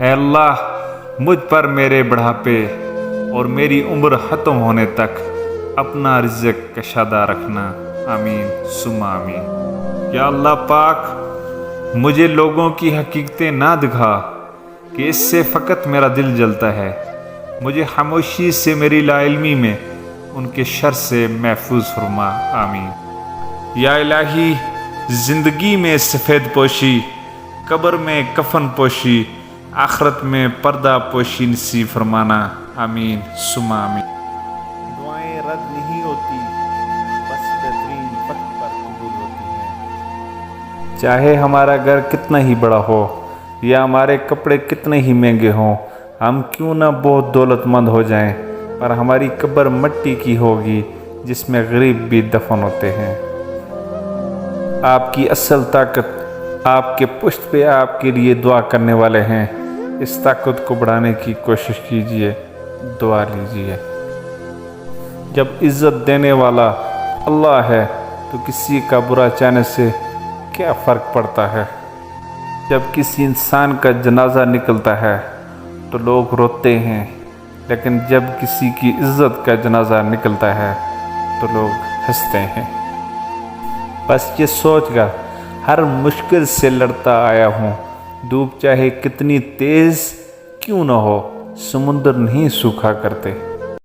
اے اللہ مجھ پر میرے بڑھاپے اور میری عمر ختم ہونے تک اپنا رزق کشادہ رکھنا، آمین ثم آمین۔ یا اللہ پاک مجھے لوگوں کی حقیقتیں نہ دکھا کہ اس سے فقط میرا دل جلتا ہے، مجھے خاموشی سے میری لا علمی میں ان کے شر سے محفوظ فرما، آمین۔ یا الہی زندگی میں سفید پوشی، قبر میں کفن پوشی، آخرت میں پردہ پوشی نصیب فرمانا، آمین ثم آمین۔ دعائیں رد نہیں ہوتی، بس بہترین وقت پر قبول ہوتی ہیں۔ چاہے ہمارا گھر کتنا ہی بڑا ہو یا ہمارے کپڑے کتنے ہی مہنگے ہوں، ہم کیوں نہ بہت دولت مند ہو جائیں، پر ہماری قبر مٹی کی ہوگی جس میں غریب بھی دفن ہوتے ہیں۔ آپ کی اصل طاقت آپ کے پشت پہ آپ کے لیے دعا کرنے والے ہیں، اس طاقت کو بڑھانے کی کوشش کیجیے، دعا لیجیے۔ جب عزت دینے والا اللہ ہے تو کسی کا برا چاہنے سے کیا فرق پڑتا ہے؟ جب کسی انسان کا جنازہ نکلتا ہے تو لوگ روتے ہیں، لیکن جب کسی کی عزت کا جنازہ نکلتا ہے تو لوگ ہنستے ہیں۔ بس یہ سوچ کر ہر مشکل سے لڑتا آیا ہوں، دھوپ چاہے کتنی تیز کیوں نہ ہو، سمندر نہیں سوکھا کرتے۔